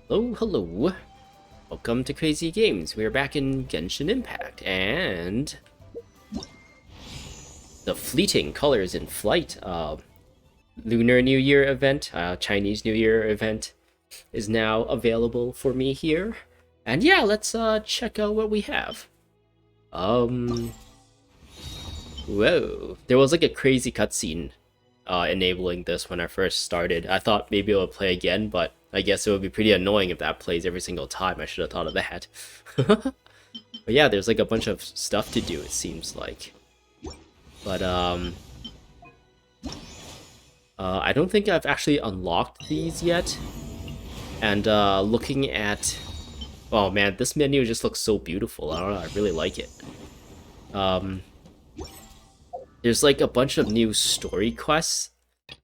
Hello, hello. Welcome to Crazy Games. We're back in Genshin Impact, and the fleeting colors in flight Lunar New Year event, Chinese New Year event, is now available for me here. And yeah, let's check out what we have. Um, Whoa, there was like a crazy cutscene enabling this when I first started. I thought maybe it would play again, but I guess it would be pretty annoying if that plays every single time. I should have thought of that. But yeah, there's like a bunch of stuff to do, it seems like. But I don't think I've actually unlocked these yet. And looking at, oh man, this menu just looks so beautiful. I don't know, I really like it. Um, there's like a bunch of new story quests,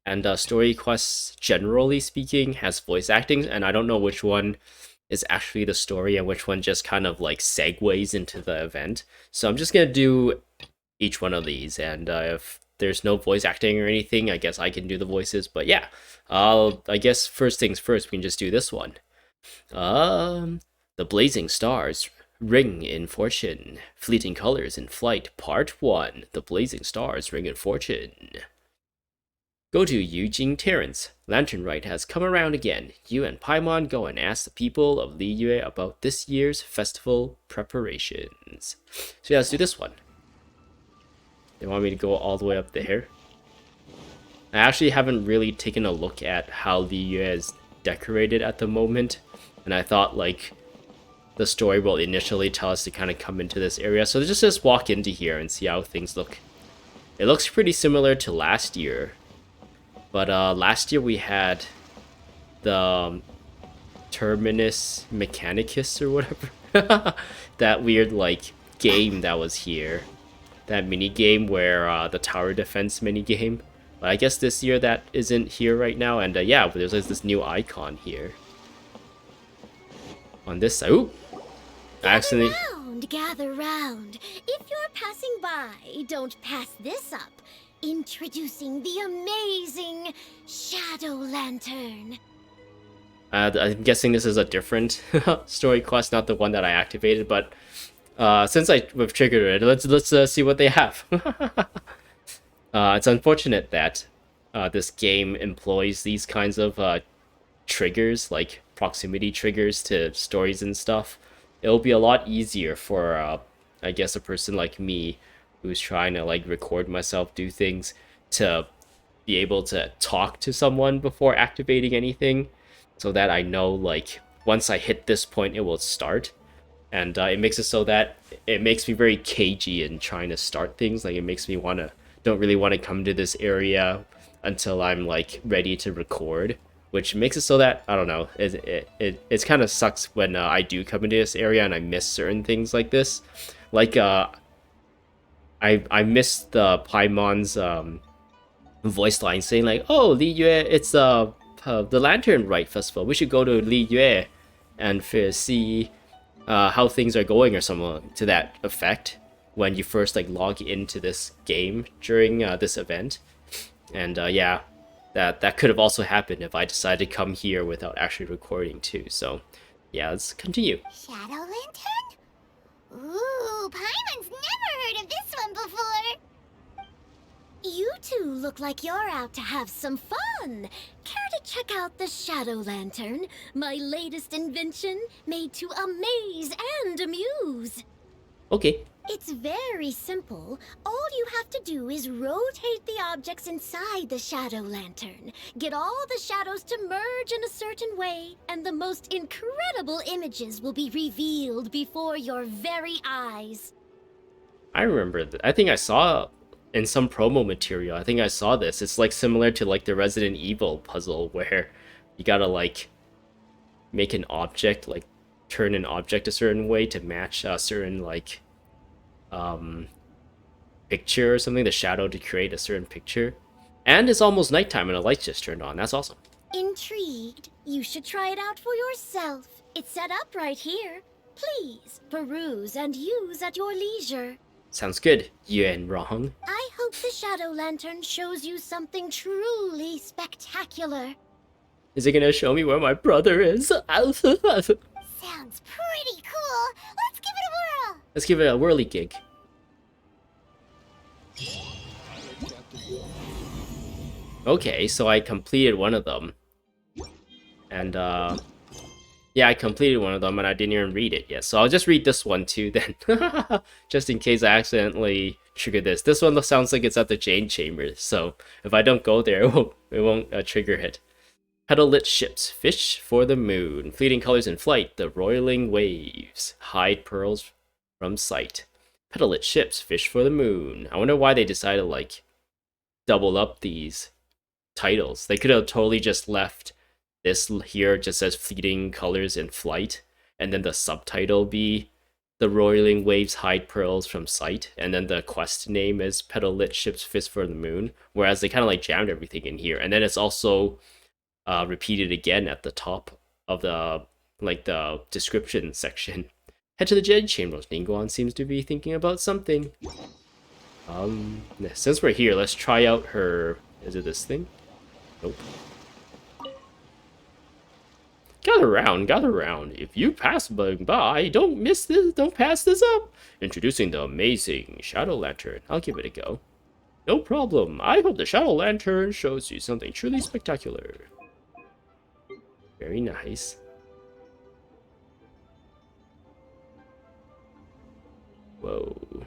and story quests, generally speaking, has voice acting, and I don't know which one is actually the story and which one just kind of like segues into the event. So I'm just gonna do each one of these, and if there's no voice acting or anything, I guess I can do the voices. But yeah, I guess first things first, we can just do this one. The Blazing Stars Ring in Fortune, Fleeting Colors in Flight, Part 1. The Blazing Stars Ring in Fortune. Go to Eugene Terrace. Lantern Rite has come around again. You and Paimon go and ask the people of Liyue about this year's festival preparations. So yeah, let's do this one. They want me to go all the way up there. I actually haven't really taken a look at how Liyue is decorated at the moment, and I thought like the story will initially tell us to kind of come into this area. So just walk into here and see how things look. It looks pretty similar to last year. But last year we had the Terminus Mechanicus or whatever. That weird like game that was here. That mini game where the tower defense mini game. But I guess this year that isn't here right now. And yeah, there's this new icon here. On this side. Ooh! Gather round. If you're passing by, don't pass this up. Introducing the amazing Shadow Lantern. I'm guessing this is a different story quest, not the one that I activated. But since we've triggered it, let's see what they have. It's unfortunate that this game employs these kinds of triggers, like proximity triggers to stories and stuff. It'll be a lot easier for, I guess, a person like me who's trying to like record myself do things to be able to talk to someone before activating anything, so that I know like once I hit this point it will start. And it makes it so that it makes me very cagey in trying to start things. Like it makes me don't really want to come to this area until I'm like ready to record, which makes it so that I don't know. It's kind of sucks when I do come into this area and I miss certain things like this. Like I missed the Paimon's voice line saying like, "Oh, Liyue, it's the Lantern Rite festival. We should go to Liyue and see how things are going," or something to that effect, when you first like log into this game during this event. And yeah, that could have also happened if I decided to come here without actually recording too. So yeah, let's continue. Shadow Lantern? Ooh, Paimon's never heard of this one before. You two look like you're out to have some fun. Care to check out the Shadow Lantern, my latest invention, made to amaze and amuse? Okay. It's very simple. All you have to do is rotate the objects inside the Shadow Lantern. Get all the shadows to merge in a certain way, and the most incredible images will be revealed before your very eyes. I remember I think I saw in some promo material. I think I saw this. It's like similar to like the Resident Evil puzzle where you gotta like make an object, like turn an object a certain way to match a certain like picture or something, the shadow to create a certain picture. And it's almost nighttime and the lights just turned on. That's awesome. Intrigued? You should try it out for yourself. It's set up right here. Please, peruse and use at your leisure. Sounds good, Yuan Rong. I hope the Shadow Lantern shows you something truly spectacular. Is it gonna show me where my brother is? Sounds pretty cool. Let's give it a whirl. Let's give it a whirly gig. Okay, so I completed one of them. And, yeah, I completed one of them and I didn't even read it yet. So I'll just read this one too then. Just in case I accidentally trigger this. This one sounds like it's at the Jade Chamber. So if I don't go there, it won't trigger it. Petal-lit ships, fish for the moon. Fleeting colors in flight, the roiling waves. Hide pearls from sight. Petal-lit ships, fish for the moon. I wonder why they decided to, like, double up these titles. They could have totally just left this here just says fleeting colors in flight, and then the subtitle be the roiling waves hide pearls from sight, and then the quest name is petal-lit ships fish for the moon, whereas they kind of like jammed everything in here. And then it's also repeated again at the top of the description section. Head to the Jade Chamber. Ningguang seems to be thinking about something. Since we're here, let's try out her... Is it this thing? Nope. Gather round. If you pass by, don't pass this up. Introducing the amazing Shadow Lantern. I'll give it a go. No problem. I hope the Shadow Lantern shows you something truly spectacular. Very nice. Whoa.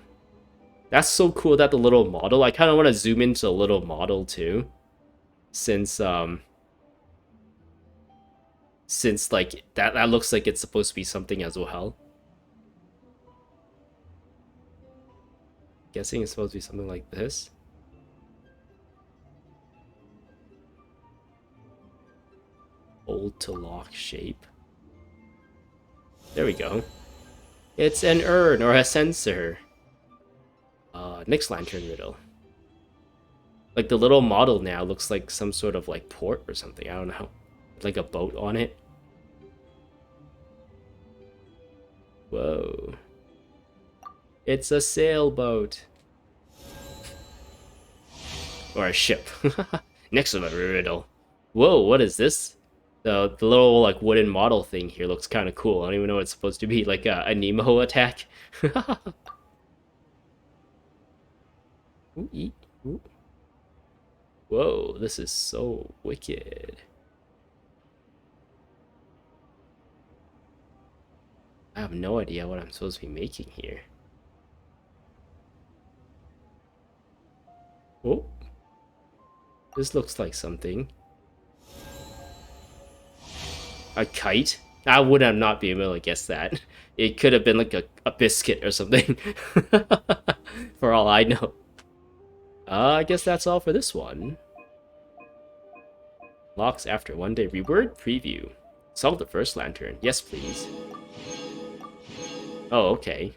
That's so cool that the little model, I kind of want to zoom into the little model too. Since like that looks like it's supposed to be something as well. Guessing it's supposed to be something like this. Hold to lock shape. There we go. It's an urn or a sensor. Next lantern riddle. Like the little model now looks like some sort of like port or something. I don't know. Like a boat on it. Whoa. It's a sailboat. Or a ship. Next to the riddle. Whoa, what is this? The little like wooden model thing here looks kind of cool. I don't even know what it's supposed to be. Like a Nemo attack. Ooh, ooh. Whoa, this is so wicked. I have no idea what I'm supposed to be making here. Oh. This looks like something. A kite? I would have not been able to guess that. It could have been like a biscuit or something. For all I know. I guess that's all for this one. Locks after 1 day reword preview. Solve the first lantern. Yes, please. Oh, okay.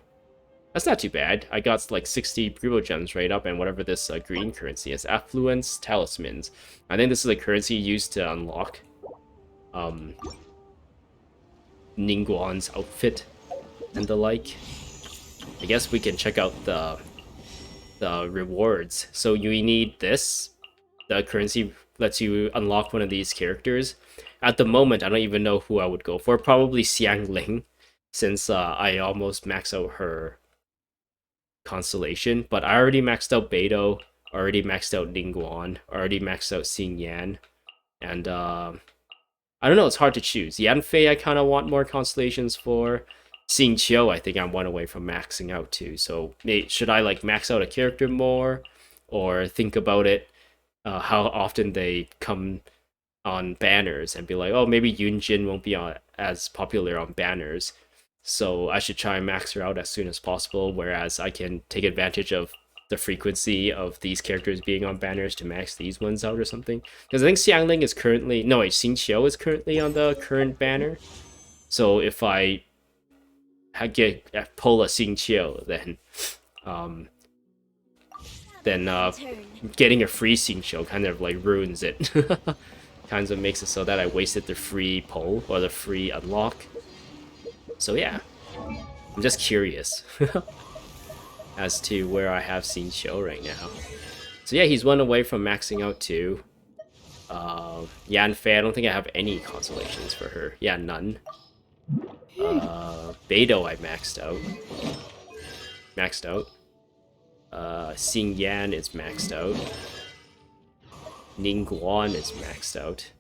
That's not too bad. I got like 60 Prebo gems right up and whatever this green currency is. Affluence Talismans. I think this is a currency used to unlock Ningguang's outfit and the like. I guess we can check out the rewards. So you need this. The currency lets you unlock one of these characters. At the moment, I don't even know who I would go for. Probably Xiangling, since I almost maxed out her constellation. But I already maxed out Beidou, already maxed out Ningguang, already maxed out Xing Yan. And I don't know, it's hard to choose. Yanfei I kind of want more constellations for. Xing Qiu I think I'm one away from maxing out too. So should I like max out a character more? Or think about it, how often they come on banners and be like, oh, maybe Yunjin won't be as popular on banners, so I should try and max her out as soon as possible, whereas I can take advantage of the frequency of these characters being on banners to max these ones out or something. Because I think Xiangling is currently... No, wait, Xing Qiu is currently on the current banner. So if I pull a Xing Qiu, then getting a free Xing Qiu kind of like ruins it. Kind of makes it so that I wasted the free pull or the free unlock. So yeah, I'm just curious as to where I have Xing Qiu right now. So yeah, he's one away from maxing out too. Yanfei, I don't think I have any consolations for her. Yeah, none. Beidou I maxed out. Xing Yan is maxed out. Ningguan is maxed out.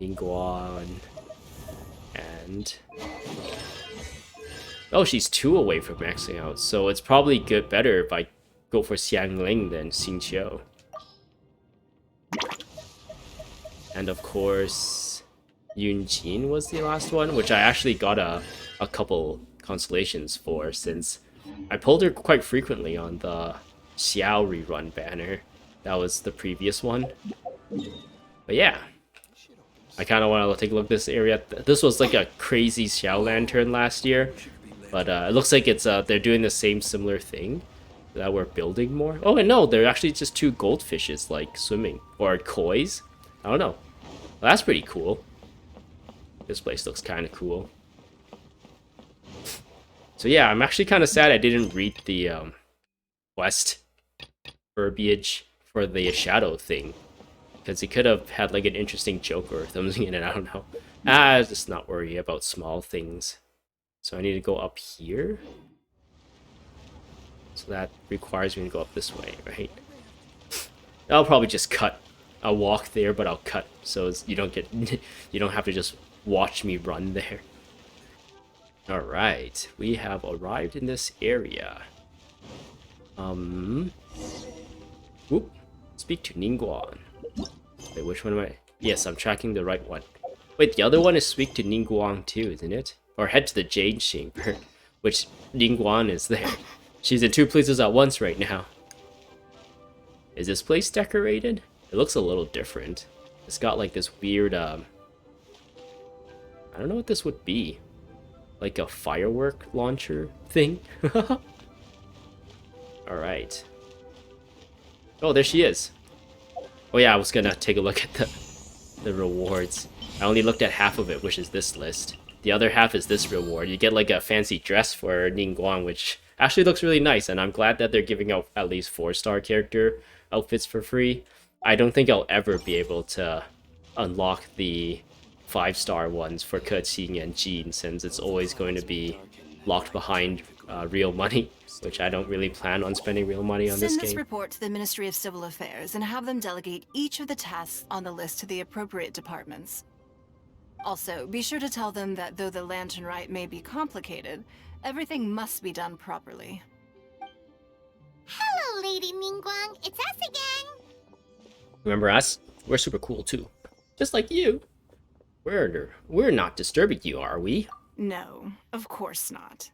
Ningguan and oh, she's 2 away from maxing out, so it's probably better if I go for Xiangling than Xingqiu. And of course, Yunjin was the last one, which I actually got a couple consolations for, since I pulled her quite frequently on the Xiao rerun banner. That was the previous one. But yeah, I kind of want to take a look at this area. This was like a crazy Xiao Lantern last year, but it looks like it's they're doing the same similar thing, that we're building more. Oh, and no, they're actually just 2 goldfishes like swimming, or kois. I don't know. Well, that's pretty cool. This place looks kind of cool. So yeah, I'm actually kind of sad I didn't read the quest verbiage for the shadow thing, because it could have had like an interesting joke or something in it. I don't know. Just not worry about small things. So I need to go up here. So that requires me to go up this way, right? I'll probably just cut. I'll walk there, but I'll cut so you don't get you don't have to just watch me run there. All right, we have arrived in this area. Whoop. Speak to Ningguan. Wait, which one am I? Yes, I'm tracking the right one. Wait, the other one is speak to Ningguang too, isn't it? Or head to the Jade Chamber, which Ningguan is there. She's in 2 places at once right now. Is this place decorated? It looks a little different. It's got like this weird, I don't know what this would be. Like a firework launcher thing? Alright. Oh, there she is. Oh yeah, I was gonna take a look at the rewards. I only looked at half of it, which is this list. The other half is this reward. You get like a fancy dress for Ningguang, which actually looks really nice, and I'm glad that they're giving out at least 4-star character outfits for free. I don't think I'll ever be able to unlock the 5-star ones for Keqing and Jean, since it's always going to be locked behind real money, which I don't really plan on spending real money on this Send game. this report to the Ministry of Civil Affairs and have them delegate each of the tasks on the list to the appropriate departments. Also, be sure to tell them that though the Lantern Rite may be complicated, everything must be done properly. Hello, Lady Ningguang. It's us again. Remember us? We're super cool too. Just like you. We're not disturbing you, are we? No, of course not.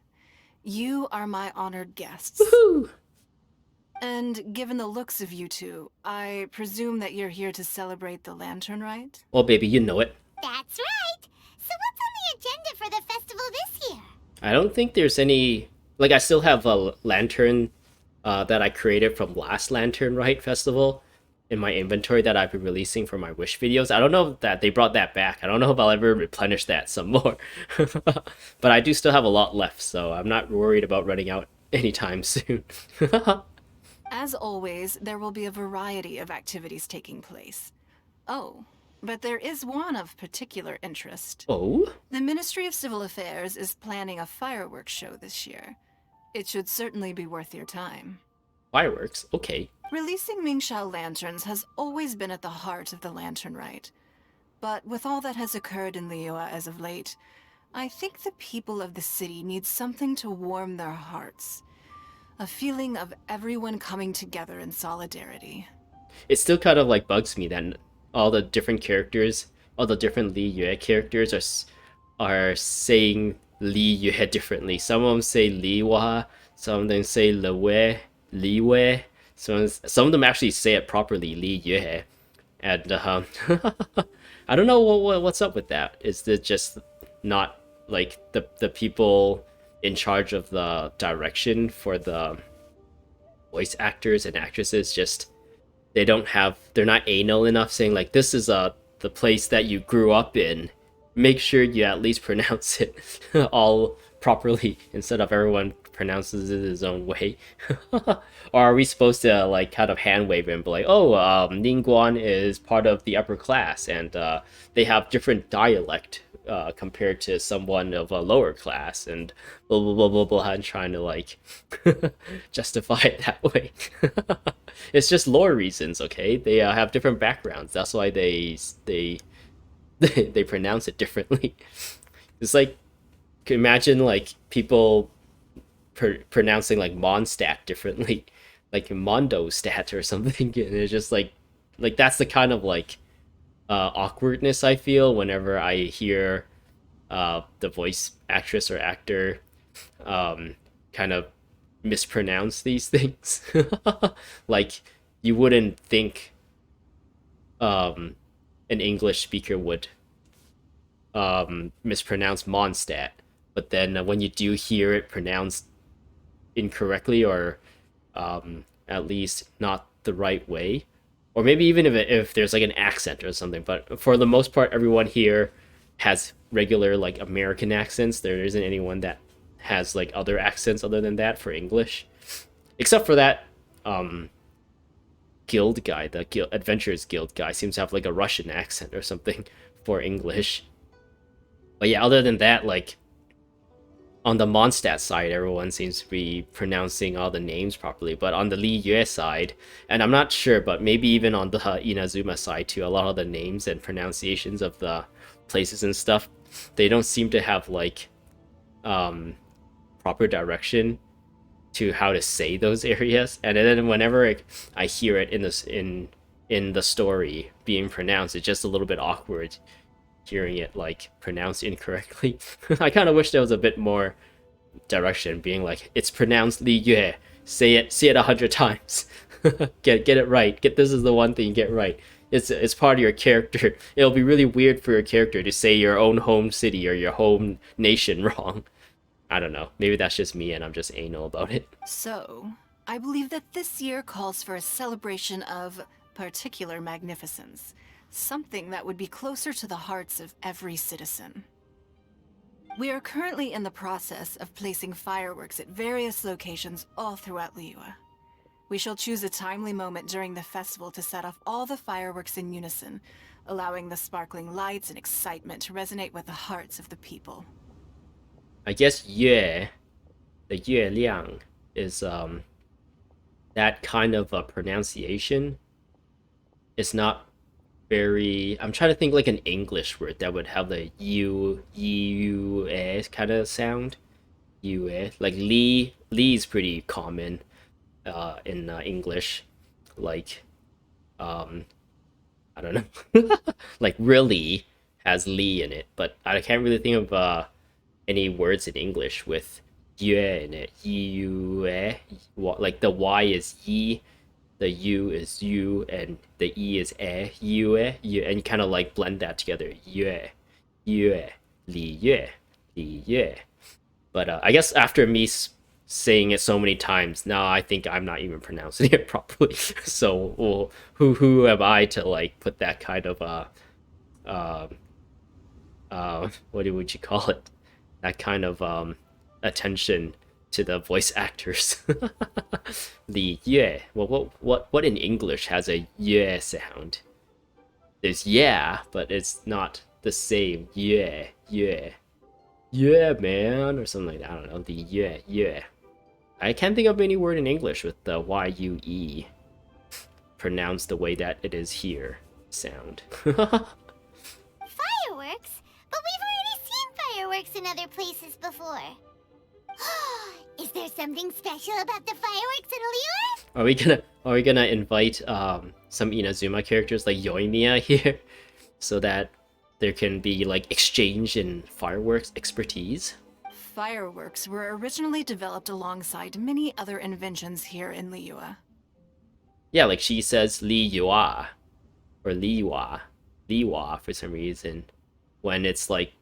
You are my honored guests. Woohoo! And given the looks of you two, I presume that you're here to celebrate the Lantern Rite? Well, baby, you know it. That's right. So what's on the agenda for the festival this year? I don't think there's any... Like, I still have a lantern that I created from last Lantern Rite festival in my inventory that I've been releasing for my wish videos. I don't know that they brought that back. I don't know if I'll ever replenish that some more. But I do still have a lot left, so I'm not worried about running out anytime soon. As always, there will be a variety of activities taking place. Oh, but there is one of particular interest. Oh? The Ministry of Civil Affairs is planning a fireworks show this year. It should certainly be worth your time. Fireworks? Okay. Releasing Mingxiao lanterns has always been at the heart of the Lantern Rite. But with all that has occurred in Liyue as of late, I think the people of the city need something to warm their hearts. A feeling of everyone coming together in solidarity. It still kind of like bugs me that all the different characters, all the different Liyue characters are saying Liyue differently. Some of them say Liyue, some of them say Liyue. Some of them actually say it properly, Liyue. And I don't know what's up with that. Is it just not like the people in charge of the direction for the voice actors and actresses just they're not anal enough, saying like, this is the place that you grew up in, make sure you at least pronounce it all properly instead of everyone pronounces it his own way? Or are we supposed to like kind of hand wave and be like, oh, Ningguan is part of the upper class and they have different dialect compared to someone of a lower class and blah blah blah blah blah, and trying to like justify it that way. It's just lore reasons, okay? They have different backgrounds. That's why they pronounce it differently. It's like, imagine like people pronouncing like Mondstadt differently, like Mondostat or something, and it's just like that's the kind of like awkwardness I feel whenever I hear the voice actress or actor kind of mispronounce these things. Like you wouldn't think an English speaker would mispronounce Mondstadt, but then when you do hear it pronounced incorrectly or at least not the right way, or maybe even if there's like an accent or something, but for the most part, everyone here has regular like American accents. There isn't anyone that has like other accents other than that for English, except for that guild guy, the Adventurers Guild guy seems to have like a Russian accent or something for English. But yeah, other than that, like on the Mondstadt side, everyone seems to be pronouncing all the names properly. But on the Liyue side, and I'm not sure, but maybe even on the Inazuma side too, a lot of the names and pronunciations of the places and stuff, they don't seem to have like proper direction to how to say those areas. And then whenever I hear it in the story being pronounced, it's just a little bit awkward hearing it like pronounced incorrectly. I kind of wish there was a bit more direction, being like, it's pronounced Liyue. Say it 100 times. get it right. This is the one thing you get right. It's part of your character. It'll be really weird for your character to say your own home city or your home nation wrong. I don't know. Maybe that's just me and I'm just anal about it. So, I believe that this year calls for a celebration of particular magnificence. Something that would be closer to the hearts of every citizen. We are currently in the process of placing fireworks at various locations all throughout Liyue. We shall choose a timely moment during the festival to set off all the fireworks in unison, allowing the sparkling lights and excitement to resonate with the hearts of the people. I guess Yue, the Yue Liang, is that kind of a pronunciation. It's not very. I'm trying to think like an English word that would have the u kind of sound. Yue, like Li is pretty common in English, like I don't know, like really has Li in it, but I can't really think of any words in English with yue in it. Yue, like the Y is yi, the U is U, and the E is yue, and you kind of like blend that together. Yue, yue, li yue. But I guess after me saying it so many times, now I think I'm not even pronouncing it properly. So well, who am I to like put that kind of what would you call it? That kind of attention to the voice actors. The yue. Well, what in English has a yue sound? There's yeah, but it's not the same. Yue, yeah, man, or something like that. I don't know. The yue. I can't think of any word in English with the yue pronounced the way that it is here sound. Fireworks? But we've already seen fireworks in other places before. Is there something special about the fireworks in Liyue? Are we gonna invite some Inazuma characters like Yoimiya here, so that there can be like exchange in fireworks expertise? Fireworks were originally developed alongside many other inventions here in Liyue. Yeah, like she says Liyue or Liyue for some reason, when it's like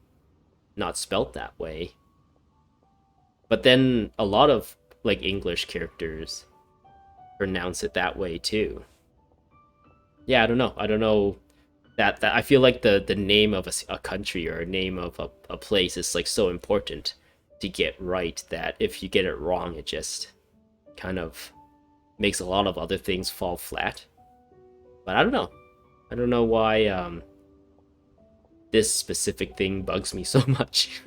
not spelt that way. But then a lot of like English characters pronounce it that way too. Yeah, I don't know. That I feel like the name of a country or a name of a place is like so important to get right that if you get it wrong, it just kind of makes a lot of other things fall flat. But I don't know. I don't know why this specific thing bugs me so much.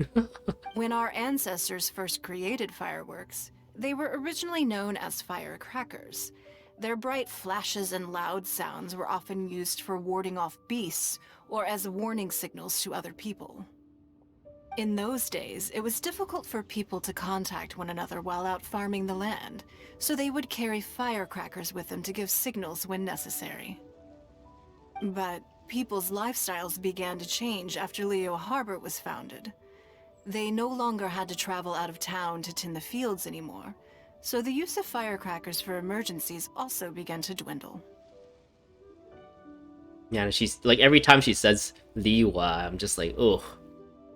When our ancestors first created fireworks, they were originally known as firecrackers. Their bright flashes and loud sounds were often used for warding off beasts or as warning signals to other people. In those days, it was difficult for people to contact one another while out farming the land, so they would carry firecrackers with them to give signals when necessary. But people's lifestyles began to change after Liyue Harbor was founded. They no longer had to travel out of town to tend the fields anymore, so the use of firecrackers for emergencies also began to dwindle. Yeah, she's like, every time she says Liyue, I'm just like, ugh,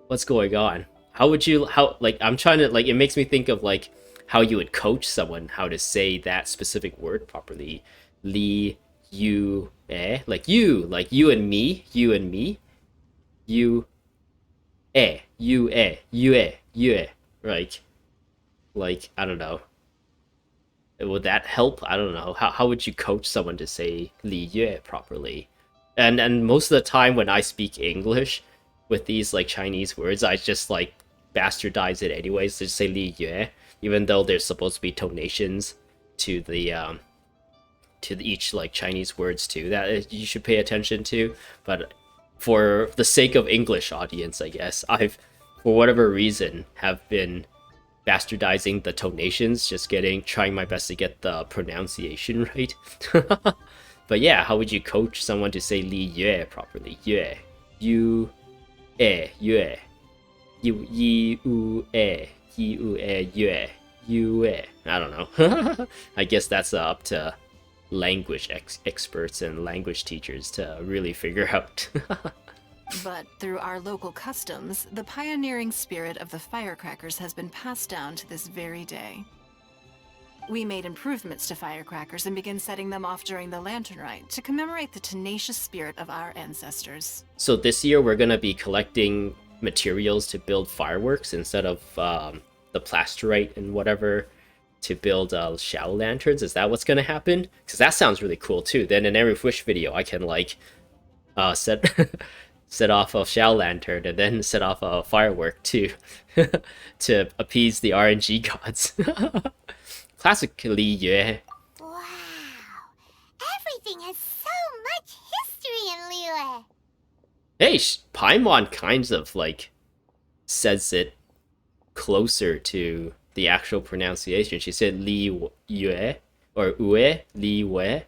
what's going on? I'm trying to, like, it makes me think of, like, how you would coach someone how to say that specific word properly. Li, you, like you and me, you, you, like, I don't know. Would that help? I don't know. How would you coach someone to say Liyue properly? And most of the time when I speak English with these like Chinese words, I just like bastardize it anyways. Just say Liyue, even though there's supposed to be tonations to the each like Chinese words too that you should pay attention to. But for the sake of English audience, I guess I've, for whatever reason, have been bastardizing the tonations, just trying my best to get the pronunciation right. But yeah, how would you coach someone to say Liyue properly? Yue, you, yue, yue, yue. I don't know. I guess that's up to language experts and language teachers to really figure out. But through our local customs, the pioneering spirit of the firecrackers has been passed down to this very day. We made improvements to firecrackers and began setting them off during the Lantern Rite to commemorate the tenacious spirit of our ancestors. So this year we're gonna be collecting materials to build fireworks instead of the plasterite and whatever to build shadow lanterns. Is that what's gonna happen? Because that sounds really cool too. Then in every wish video I can like set off a shadow lantern and then set off a firework to to appease the RNG gods. Classically, yeah. Wow. Everything has so much history in Liyue. Hey, Paimon kind of like says it closer to the actual pronunciation. She said Liyue or Ue, Liyue.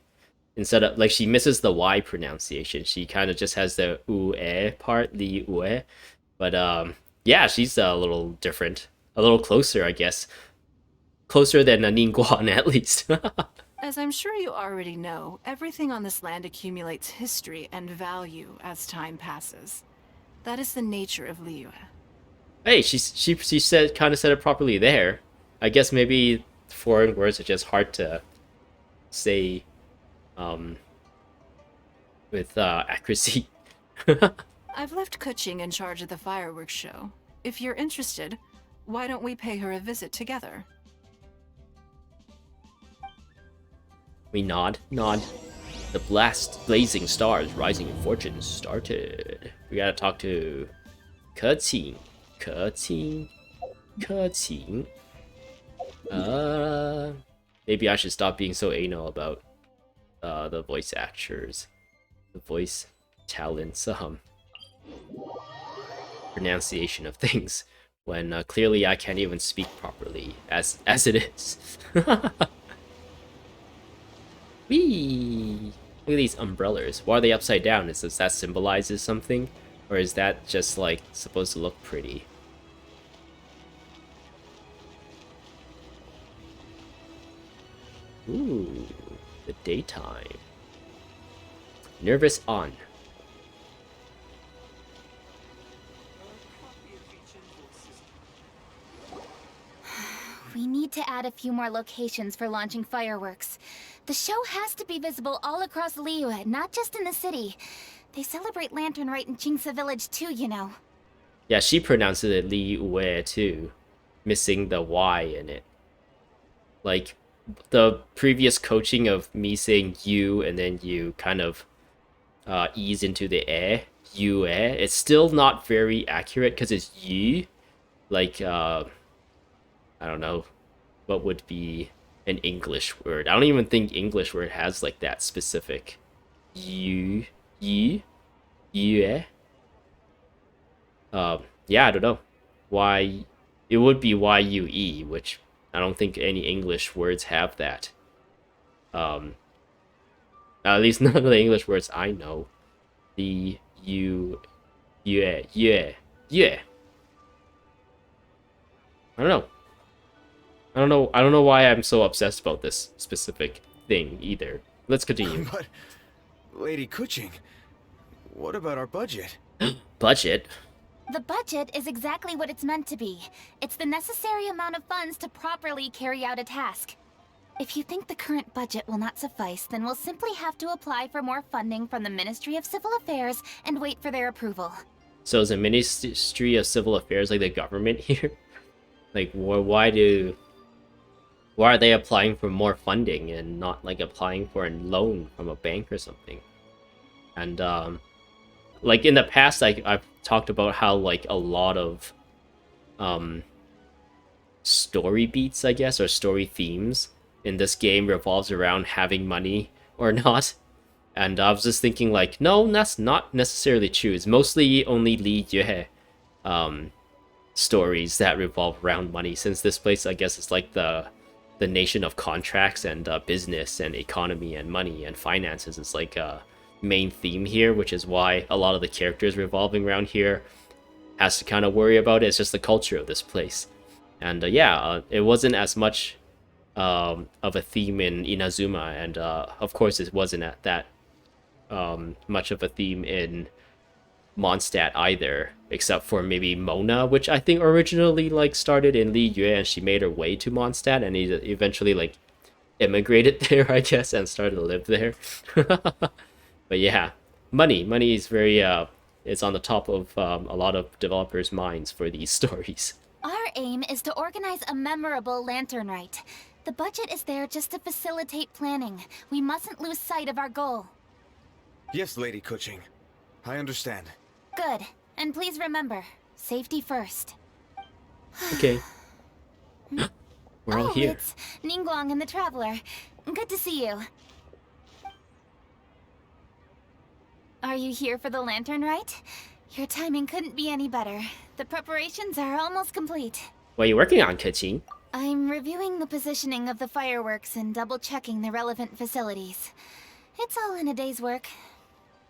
Instead of, like, she misses the Y pronunciation. She kind of just has the Ue part, Liyue. But yeah, she's a little different. A little closer, I guess. Closer than a Ningguan, at least. As I'm sure you already know, everything on this land accumulates history and value as time passes. That is the nature of Liyue. Hey, she said it properly there. I guess maybe foreign words are just hard to say with accuracy. I've left Keqing in charge of the fireworks show. If you're interested, why don't we pay her a visit together? We nod. The blazing stars rising in fortune started. We gotta talk to Keqing. Maybe I should stop being so anal about the voice actors, the voice talents, pronunciation of things, when clearly I can't even speak properly as it is. Whee! Look at these umbrellas. Why are they upside down? Does that symbolizes something? Or is that just like supposed to look pretty? Ooh, the daytime. Nervous on. We need to add a few more locations for launching fireworks. The show has to be visible all across Liyue, not just in the city. They celebrate Lantern Rite in Qingce Village too, you know. Yeah, she pronounces it Liyue too. missing the Y in it. Like the previous coaching of me saying you and then you kind of ease into the Yue, it's still not very accurate because it's Yu. Like, I don't know what would be an English word. I don't even think English word has like that specific Yu, Yue. Yeah, I don't know why it would be Yue, which I don't think any English words have that. At least none of the English words I know. The yeah. I don't know. I don't know why I'm so obsessed about this specific thing either. Let's continue. But, Lady Keqing, what about our budget? Budget? The budget is exactly what it's meant to be. It's the necessary amount of funds to properly carry out a task. If you think the current budget will not suffice, then we'll simply have to apply for more funding from the Ministry of Civil Affairs and wait for their approval. So is the Ministry of Civil Affairs like the government here? Like, why are they applying for more funding and not like applying for a loan from a bank or something? And like in the past, like I've talked about how like a lot of story beats, I guess, or story themes in this game revolves around having money or not. And I was just thinking like, no, that's not necessarily true. It's mostly only Liyue stories that revolve around money, since this place, I guess, is like the nation of contracts and business and economy and money and finances is like a main theme here, which is why a lot of the characters revolving around here has to kind of worry about it. It's just the culture of this place. And it wasn't as much of a theme in Inazuma, and of course it wasn't at that much of a theme in Mondstadt either, except for maybe Mona, which I think originally like started in Liyue and she made her way to Mondstadt and he eventually like immigrated there, I guess, and started to live there. But yeah, money is very it's on the top of a lot of developers' minds for these stories. Our aim is to organize a memorable Lantern Rite. The budget is there just to facilitate planning. We mustn't lose sight of our goal. Yes, Lady Keqing. I understand. Good. And please remember, safety first. Okay. We're all here. It's Ningguang and the Traveler. Good to see you. Are you here for the Lantern Rite? Your timing couldn't be any better. The preparations are almost complete. What are you working on, Keqing? I'm reviewing the positioning of the fireworks and double-checking the relevant facilities. It's all in a day's work.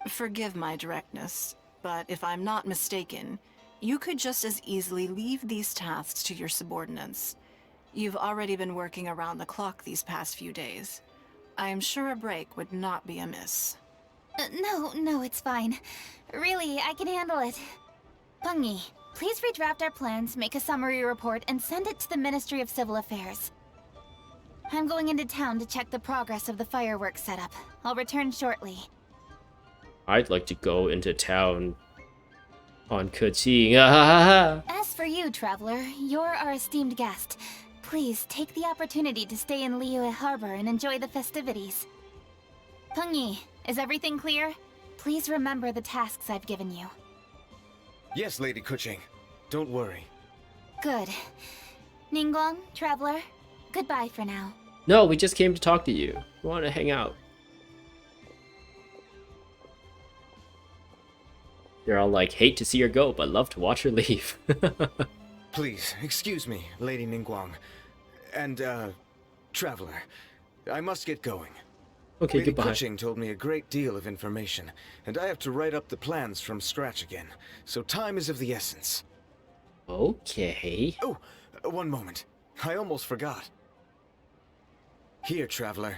Forgive my directness, but if I'm not mistaken, you could just as easily leave these tasks to your subordinates. You've already been working around the clock these past few days. I'm sure a break would not be amiss. No, it's fine. Really, I can handle it. Pengyi, please redraft our plans, make a summary report, and send it to the Ministry of Civil Affairs. I'm going into town to check the progress of the fireworks setup. I'll return shortly. I'd like to go into town on Keqing. As for you, Traveler, you're our esteemed guest. Please take the opportunity to stay in Liyue Harbor and enjoy the festivities. Pengyi, is everything clear? Please remember the tasks I've given you. Yes, Lady Keqing. Don't worry. Good. Ningguang, Traveler, goodbye for now. No, we just came to talk to you. We want to hang out. They're all like, hate to see her go, but love to watch her leave. Please, excuse me, Lady Ningguang. And, Traveler. I must get going. Okay, Lady goodbye. Keqing told me a great deal of information, and I have to write up the plans from scratch again, so time is of the essence. Okay. Oh, one moment. I almost forgot. Here, Traveler.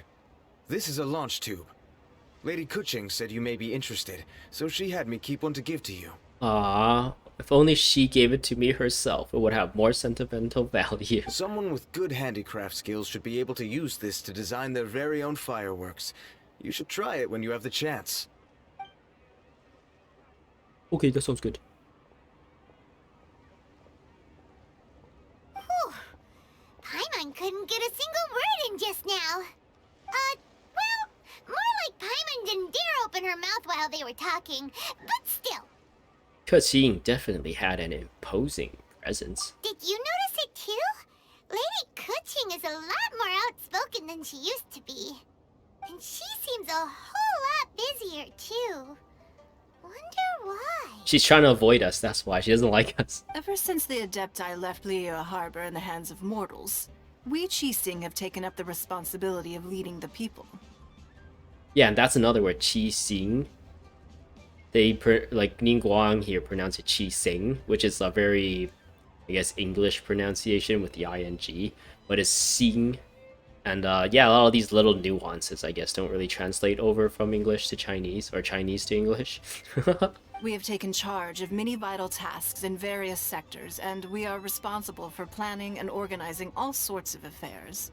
This is a launch tube. Lady Keqing said you may be interested, so she had me keep one to give to you. Ah, if only she gave it to me herself, it would have more sentimental value. Someone with good handicraft skills should be able to use this to design their very own fireworks. You should try it when you have the chance. Okay, that sounds good. Whew. couldn't get a single word in just now. Well, more like Paimon didn't dare open her mouth while they were talking, but still. Keqing definitely had an imposing presence. Did you notice it too? Lady Keqing is a lot more outspoken than she used to be. And she seems a whole lot busier too. Wonder why? She's trying to avoid us, that's why. She doesn't like us. Ever since the Adepti left Liyue Harbor in the hands of mortals, we Keqing have taken up the responsibility of leading the people. Yeah, and that's another word, Keqing. They, like, Ningguang here pronounce it Keqing, which is a very, I guess, English pronunciation with the ing, but it's Xing. And yeah, a lot of these little nuances, I guess, don't really translate over from English to Chinese, or Chinese to English. We have taken charge of many vital tasks in various sectors, and we are responsible for planning and organizing all sorts of affairs.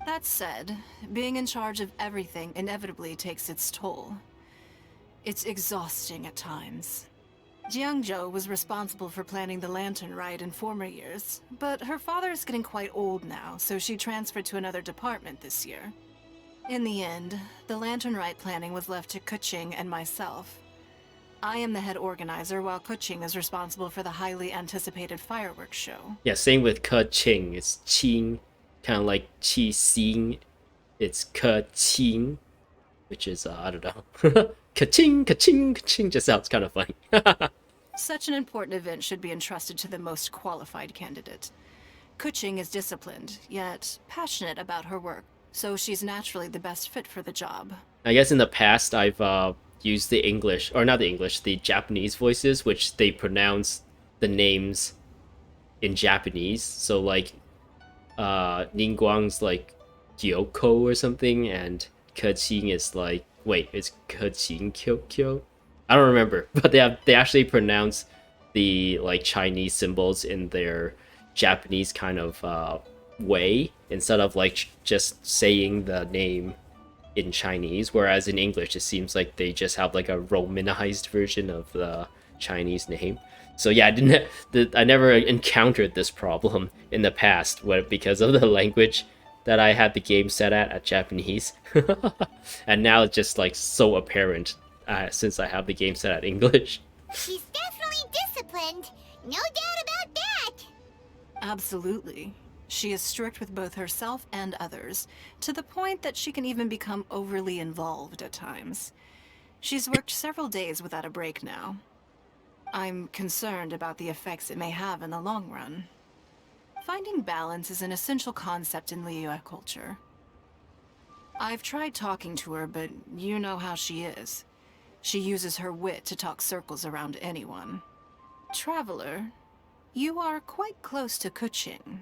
That said, being in charge of everything inevitably takes its toll. It's exhausting at times. Jiangzhou was responsible for planning the Lantern Rite in former years, but her father is getting quite old now, so she transferred to another department this year. In the end, the Lantern Rite planning was left to Keqing and myself. I am the head organizer, while Keqing is responsible for the highly anticipated fireworks show. Yeah, same with Keqing. It's Qing, kind of like Qi Xing. It's Keqing, which is, I don't know. Ka-ching, ka-ching, ka-ching, just sounds kind of funny. Such an important event should be entrusted to the most qualified candidate. Keqing is disciplined, yet passionate about her work, so she's naturally the best fit for the job. I guess in the past I've used the English, or not the English, the Japanese voices, which they pronounce the names in Japanese. So like, Ningguang's like Gyoko or something, and Keqing is like, wait, it's Keqing Kyokyo? I don't remember, but they actually pronounce the like Chinese symbols in their Japanese kind of way, instead of like just saying the name in Chinese, whereas in English it seems like they just have like a romanized version of the Chinese name. So yeah, I never encountered this problem in the past because of the language that I had the game set at Japanese. And now it's just like so apparent since I have the game set at English. She's definitely disciplined. No doubt about that. Absolutely. She is strict with both herself and others, to the point that she can even become overly involved at times. She's worked several days without a break now. I'm concerned about the effects it may have in the long run. Finding balance is an essential concept in Liyue culture. I've tried talking to her, but you know how she is. She uses her wit to talk circles around anyone. Traveler, you are quite close to Keqing.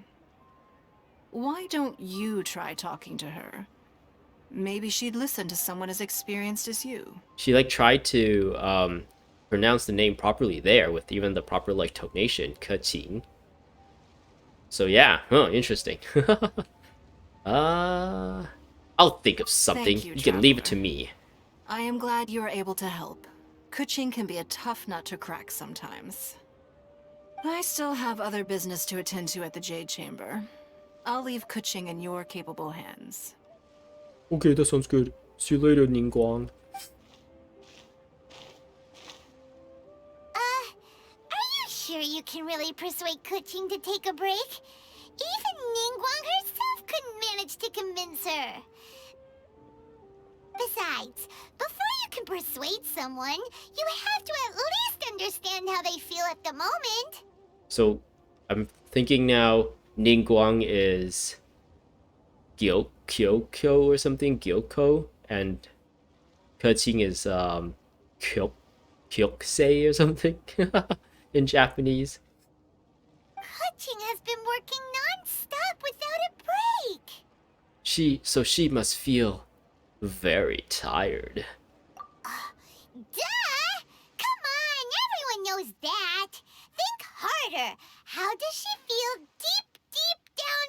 Why don't you try talking to her? Maybe she'd listen to someone as experienced as you. She like tried to pronounce the name properly there with even the proper like tonation, Keqing. So yeah, interesting. I'll think of something. Thank you, You can leave it to Traveler. me. I am glad you are able to help. Keqing can be a tough nut to crack sometimes. I still have other business to attend to at the Jade Chamber. I'll leave Keqing in your capable hands. Okay, that sounds good. See you later, Ningguang. Are you sure you can really persuade Keqing to take a break? Even Ningguang herself couldn't manage to convince her. Besides, before you can persuade someone, you have to at least understand how they feel at the moment. So, I'm thinking now, Ningguang is Kyokyo or something, Gyoko, and Keqing is Kyokusei or something in Japanese. Keqing has been working non-stop without a break. She must feel very tired. Duh! Come on, everyone knows that. Think harder. How does she feel deep down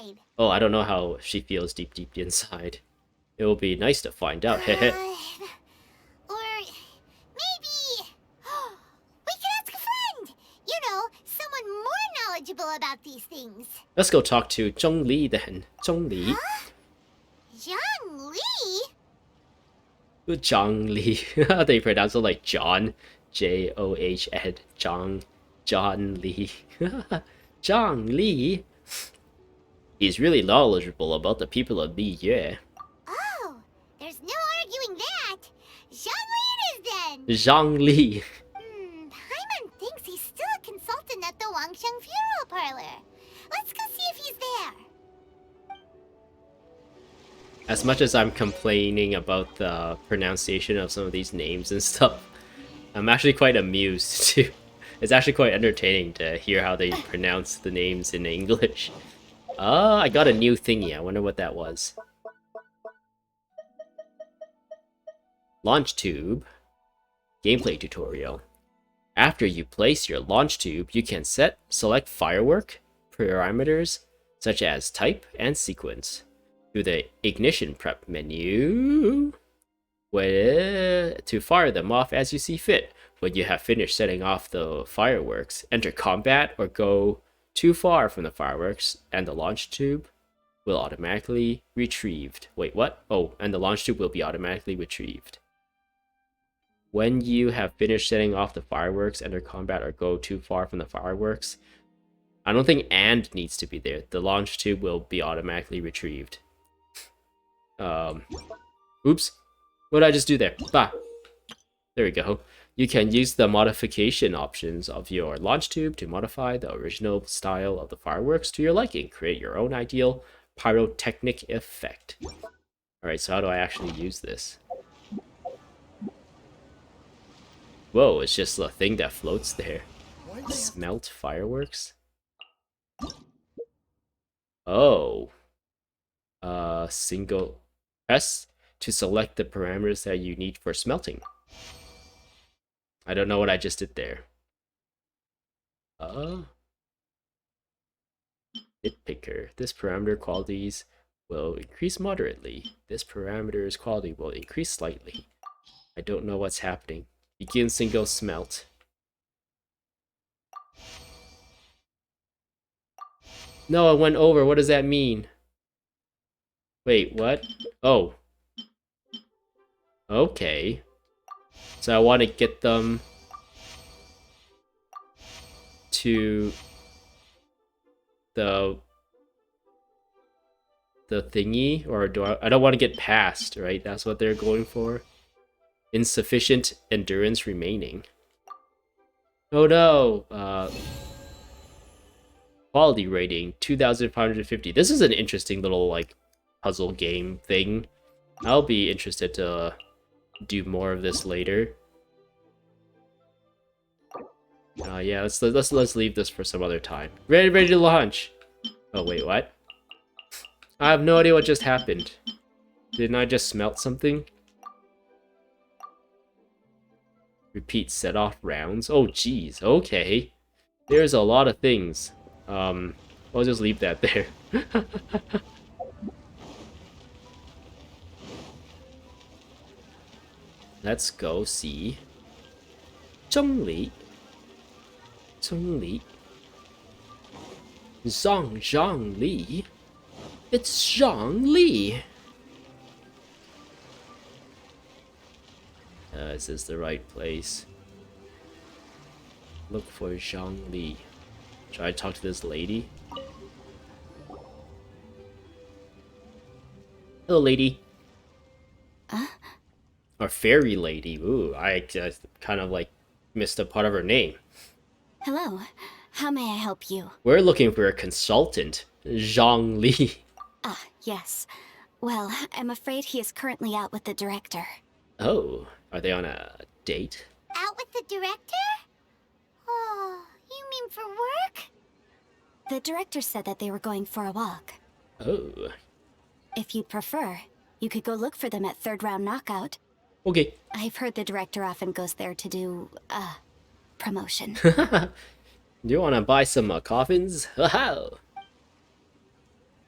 inside? Oh, I don't know how she feels deep inside. It will be nice to find out. Hehe. Or maybe we could ask a friend. You know, someone more knowledgeable knowledgeable about these things. Let's go talk to Zhongli then. Zhongli. Zhang Li? Zhongli. They pronounce it like John. John. John Li. Zhongli. He's really knowledgeable about the people of Liyue. Oh, there's no arguing that. Zhang Li it is then. Zhongli. Paimon thinks he's still a consultant at the Wangsheng Funeral Parlor. Let's go see if he's there. As much as I'm complaining about the pronunciation of some of these names and stuff, I'm actually quite amused too. It's actually quite entertaining to hear how they pronounce the names in English. I got a new thingy. I wonder what that was. Launch tube. Gameplay tutorial. After you place your launch tube, you can select firework parameters such as type and sequence through the ignition prep menu to fire them off as you see fit. When you have finished setting off the fireworks, enter combat or go too far from the fireworks, and the launch tube will automatically retrieved. Wait, what? Oh, and the launch tube will be automatically retrieved. When you have finished setting off the fireworks, enter combat or go too far from the fireworks. I don't think "and" needs to be there. The launch tube will be automatically retrieved. Oops. What did I just do there? Bah. There we go. You can use the modification options of your launch tube to modify the original style of the fireworks to your liking. Create your own ideal pyrotechnic effect. Alright, so how do I actually use this? Whoa, it's just a thing that floats there. Smelt fireworks? Oh. Single press to select the parameters that you need for smelting. I don't know what I just did there. Nitpicker. This parameter qualities will increase moderately. This parameter's quality will increase slightly. I don't know what's happening. Begin single smelt. No, I went over. What does that mean? Wait, what? Oh. Okay. So I want to get them to the thingy, or do I don't want to get past, right? That's what they're going for. Insufficient endurance remaining. Oh no. Quality rating 2550. This is an interesting little like puzzle game thing. I'll be interested to do more of this later. Yeah, let's leave this for some other time. Ready to launch. Oh wait, what? I have no idea what just happened. Didn't I just smelt something? Repeat set off rounds. Oh geez, okay. There's a lot of things. I'll just leave that there. Let's go see Zhongli. Zhongli. Zhang Li. It's Zhang Li. Is this the right place? Look for Zhang Li. Try to talk to this lady. Hello, lady. Or fairy lady. Ooh, I just kind of like missed a part of her name. Hello. How may I help you? We're looking for a consultant, Zhang Li. Ah, yes. Well, I'm afraid he is currently out with the director. Oh, are they on a date? Out with the director? Oh, you mean for work? The director said that they were going for a walk. Oh. If you'd prefer, you could go look for them at third round knockout. Okay. I've heard the director often goes there to do, promotion. Do you want to buy some coffins? Wow.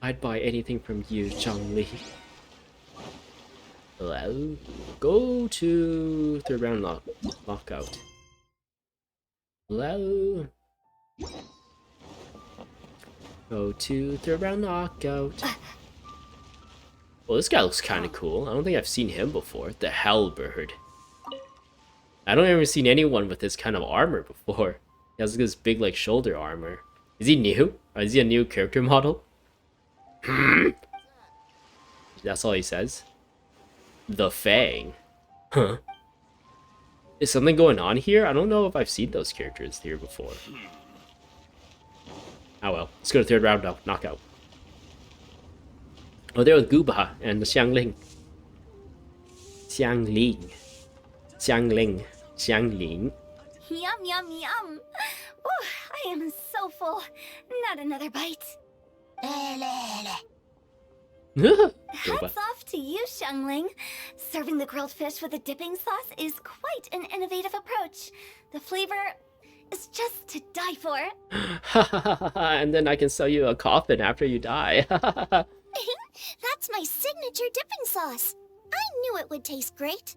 I'd buy anything from you, Zhang Li. Well, go to third round knockout. Hello. Go to third round knockout. Well, this guy looks kind of cool. I don't think I've seen him before. The Halberd. I don't ever seen anyone with this kind of armor before. He has this big like shoulder armor. Is he new? Or is he a new character model? That's all he says. The Fang. Huh. Is something going on here? I don't know if I've seen those characters here before. Oh well. Let's go to third round now. Knockout. Oh, there was Guba and Xiangling. Xiangling. Yum, yum, yum. Ooh, I am so full. Not another bite. Hats off to you, Xiangling. Serving the grilled fish with a dipping sauce is quite an innovative approach. The flavor is just to die for. And then I can sell you a coffin after you die. That's my signature dipping sauce. I knew it would taste great.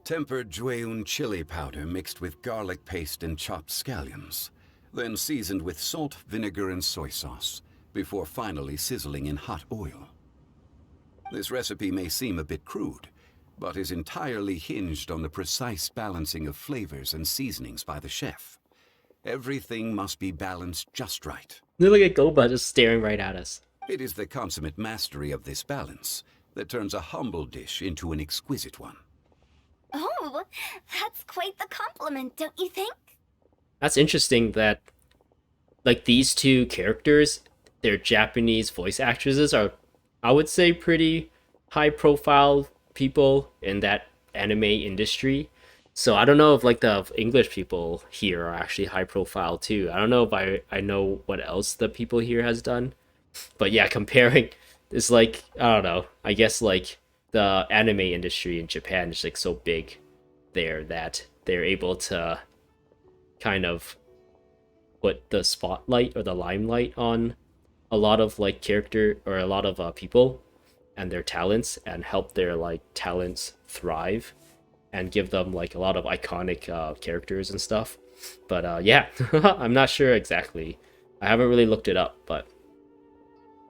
Tempered Jueyun chili powder mixed with garlic paste and chopped scallions, then seasoned with salt, vinegar, and soy sauce, before finally sizzling in hot oil. This recipe may seem a bit crude, but is entirely hinged on the precise balancing of flavors and seasonings by the chef. Everything must be balanced just right. Look at Goba just staring right at us. It is the consummate mastery of this balance that turns a humble dish into an exquisite one. Oh, that's quite the compliment, don't you think? That's interesting that, like, these two characters, their Japanese voice actresses are, I would say, pretty high-profile people in that anime industry. So I don't know if, like, the English people here are actually high-profile, too. I don't know if I know what else the people here has done. But yeah, comparing, it's like, I don't know, I guess, like, the anime industry in Japan is, like, so big there that they're able to kind of put the spotlight or the limelight on a lot of like character or a lot of people and their talents and help their like talents thrive and give them like a lot of iconic characters and stuff. But yeah, I'm not sure exactly. I haven't really looked it up, but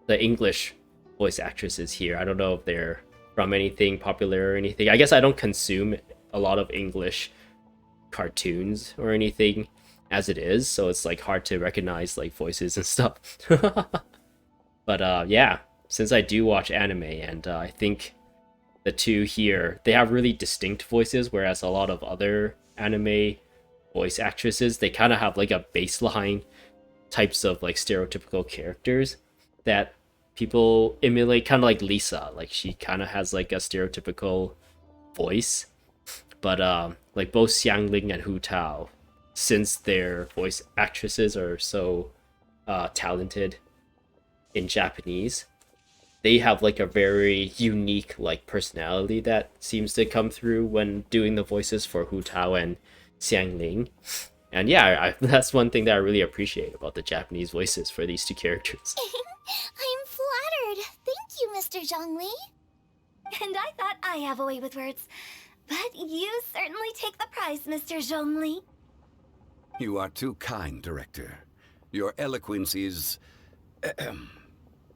the English voice actresses here, I don't know if they're from anything popular or anything. I guess I don't consume a lot of English cartoons or anything as it is, so it's like hard to recognize like voices and stuff. But yeah, since I do watch anime, and I think the two here, they have really distinct voices, whereas a lot of other anime voice actresses, they kind of have like a baseline types of like stereotypical characters that people emulate, kind of like Lisa. Like she kind of has like a stereotypical voice, but like both Xiangling and Hu Tao, since their voice actresses are so talented in Japanese, they have like a very unique like personality that seems to come through when doing the voices for Hu Tao and Xiangling. And yeah, that's one thing that I really appreciate about the Japanese voices for these two characters. I'm flattered. Thank you, Mr. Zhongli. And I thought I have a way with words. But you certainly take the prize, Mr. Zhongli. You are too kind, Director. Your eloquence is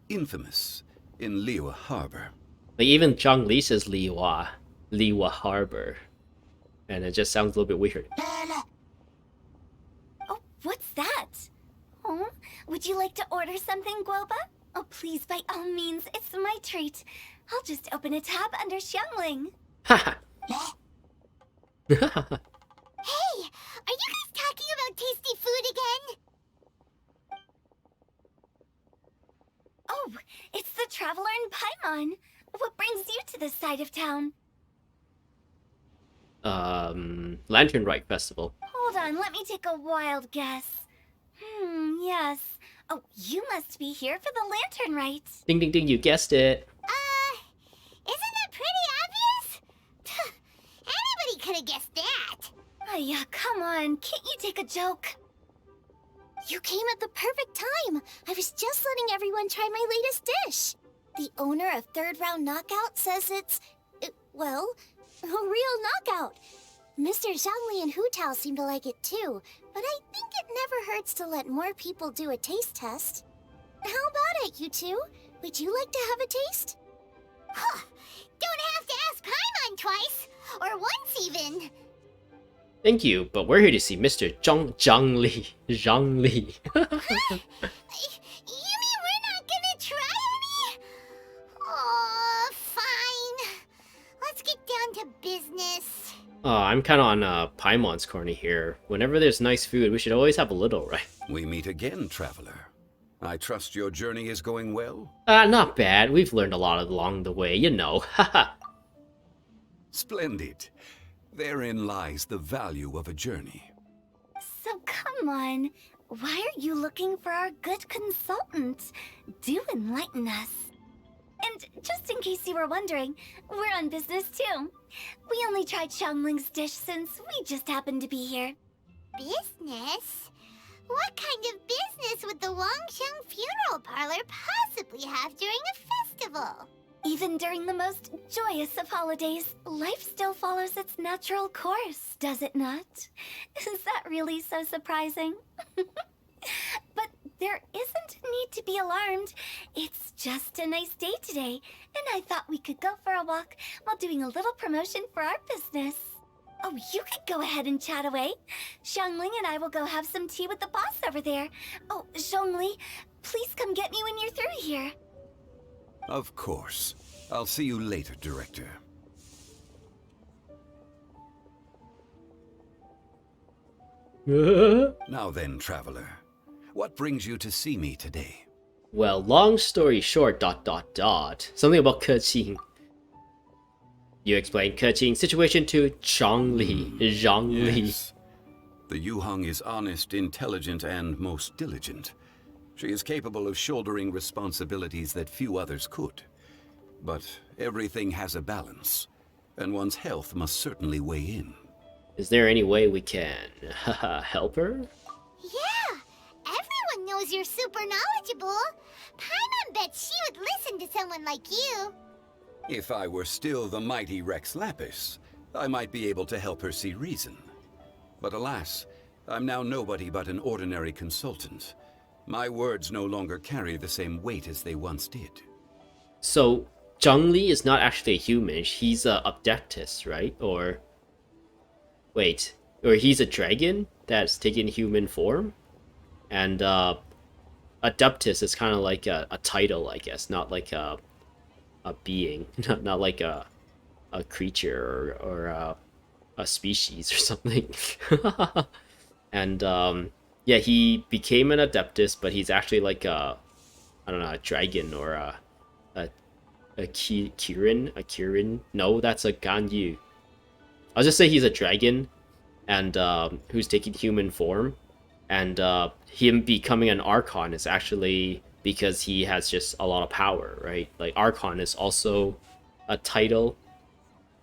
infamous in Liyue Harbor. Like even Zhang Li says Liyue Harbor, and it just sounds a little bit weird. Oh, what's that? Oh, would you like to order something, Guoba? Oh, please, by all means, it's my treat. I'll just open a tab under Xiangling. Haha. Hey, are you guys talking about tasty food again? Oh, it's the Traveler and Paimon. What brings you to this side of town? Lantern Rite Festival. Hold on, let me take a wild guess. Yes. Oh, you must be here for the Lantern Rite. Ding ding ding, you guessed it. Isn't that pretty obvious? Anybody could have guessed that. Oh yeah, come on, can't you take a joke? You came at the perfect time. I was just letting everyone try my latest dish. The owner of Third Round Knockout says it's, well, a real knockout. Mr. Zhangli and Hu Tao seem to like it too, but I think it Never hurts to let more people do a taste test. How about it, you two? Would you like to have a taste? Huh! Don't have to ask Paimon twice! Or once, even! Thank you, but we're here to see Mr. Zhang Li. Zhang Li. You mean we're not gonna try any? Oh, fine. Let's get down to business. I'm kind of on Paimon's corner here. Whenever there's nice food, we should always have a little, right? We meet again, traveler. I trust your journey is going well? Not bad. We've learned a lot along the way, you know. Haha. Splendid. Therein lies the value of a journey. So come on. Why are you looking for our good consultant? Do enlighten us. And just in case you were wondering, we're on business too. We only tried Xiangling's dish since we just happened to be here. Business? What kind of business would the Wangsheng funeral parlor possibly have during a festival? Even during the most joyous of holidays, life still follows its natural course, does it not? Is that really so surprising? But there isn't a need to be alarmed. It's just a nice day today, and I thought we could go for a walk while doing a little promotion for our business. Oh, you could go ahead and chat away. Xiangling and I will go have some tea with the boss over there. Oh, Zhongli, please come get me when you're through here. Of course. I'll see you later, Director. Now then, traveler. What brings you to see me today? Well, long story short, ... Something about Keqing. You explained Keqing's situation to Zhang Li. Yes. The Yuheng is honest, intelligent, and most diligent. She is capable of shouldering responsibilities that few others could. But everything has a balance, and one's health must certainly weigh in. Is there any way we can help her? Yeah, everyone knows you're super knowledgeable. Paimon bet she would listen to someone like you. If I were still the mighty Rex Lapis, I might be able to help her see reason. But alas, I'm now nobody but an ordinary consultant. My words no longer carry the same weight as they once did. So, Zhang Li is not actually a human, he's a Abdectus, right? Or... Wait, or he's a dragon that's taken human form? And, Adeptus is kind of like a title, I guess, not like a being, not like a creature or a species or something. And, yeah, he became an Adeptus, but he's actually like a dragon or a Kirin. No, that's a Ganyu. I'll just say he's a dragon, and who's taking human form, and him becoming an Archon is actually because he has just a lot of power, right? Like Archon is also a title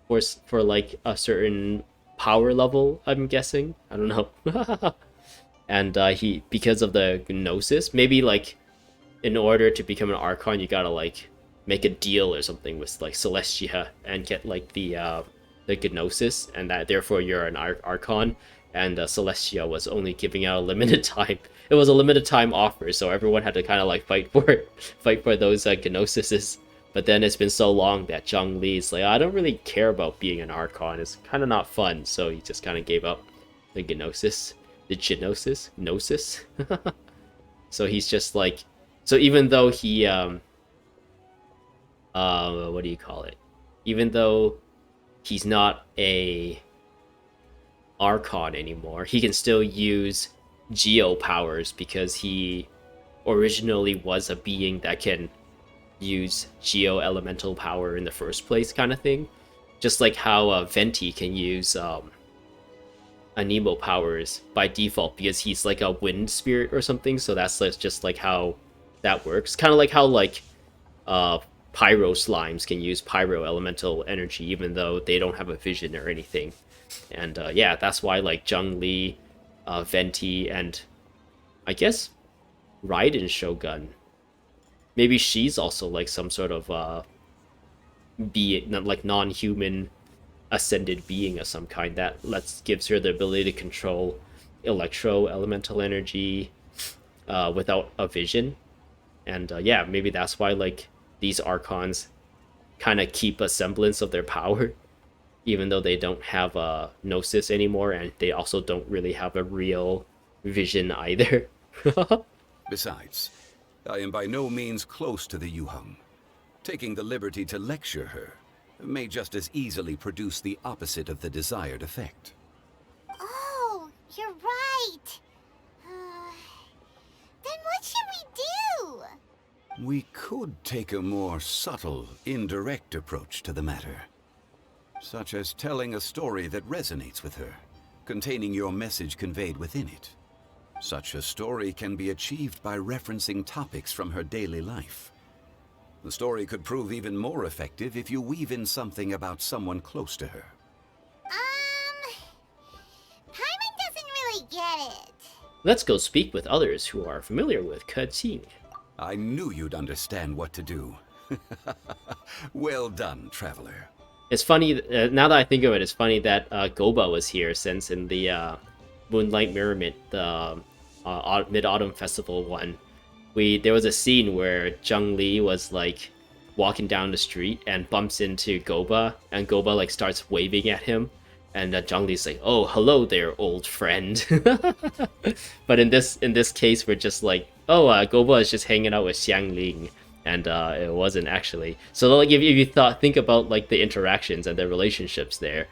for like a certain power level, I'm guessing. I don't know. And he, because of the Gnosis, maybe like in order to become an Archon, you gotta like make a deal or something with like Celestia and get like the Gnosis, and that therefore you're an Archon. And Celestia was only giving out a limited time. It was a limited time offer, so everyone had to kind of like fight for those Gnosises. But then it's been so long that Zhang Li's like, I don't really care about being an Archon. It's kind of not fun, so he just kind of gave up the Gnosis. The Gnosis? So he's just like... So even though he... what do you call it? Even though he's not a Archon anymore, he can still use Geo powers because he originally was a being that can use Geo elemental power in the first place, kind of thing. Just like how Venti can use Anemo powers by default because he's like a wind spirit or something, so that's just like how that works. Kind of like how like Pyro slimes can use Pyro elemental energy even though they don't have a vision or anything. And yeah, that's why like Zhang Li, Venti, and I guess Raiden Shogun, maybe she's also like some sort of being, like non-human ascended being of some kind that gives her the ability to control electro elemental energy without a vision. And yeah, maybe that's why like these archons kind of keep a semblance of their power, even though they don't have a gnosis anymore, and they also don't really have a real vision either. Besides, I am by no means close to the Yuheng. Taking the liberty to lecture her may just as easily produce the opposite of the desired effect. Oh, you're right. Then what should we do? We could take a more subtle, indirect approach to the matter, such as telling a story that resonates with her, containing your message conveyed within it. Such a story can be achieved by referencing topics from her daily life. The story could prove even more effective if you weave in something about someone close to her. Paimon doesn't really get it. Let's go speak with others who are familiar with Keqing. I knew you'd understand what to do. Well done, traveler. It's funny, now that I think of it, it's funny that Goba was here, since in the Moonlight Mirror the Mid-Autumn Festival one, there was a scene where Zheng Li was like walking down the street and bumps into Goba, and Goba like starts waving at him, and Zheng Li's like, "Oh, hello there, old friend." But in this case, we're just like, "Oh, Goba is just hanging out with Xiangling," and it wasn't actually. So like, if you think about like the interactions and the relationships there,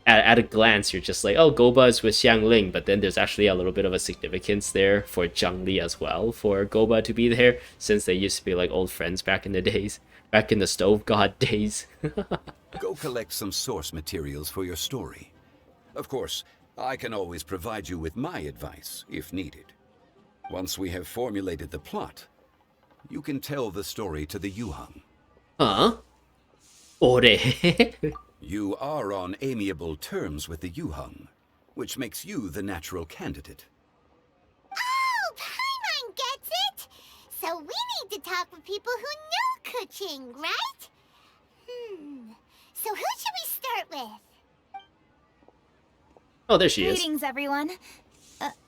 at a glance, you're just like, oh, Goba is with Xiangling, but then there's actually a little bit of a significance there for Zheng Li as well, for Goba to be there, since they used to be like old friends back in the days, back in the Stove God days. Go collect some source materials for your story. Of course, I can always provide you with my advice, if needed. Once we have formulated the plot, you can tell the story to the Yuheng. Huh? Ore? You are on amiable terms with the Yuheng, which makes you the natural candidate. Oh, Paimon gets it! So we need to talk with people who know Keqing, right? So who should we start with? Oh, there she is. Greetings, everyone.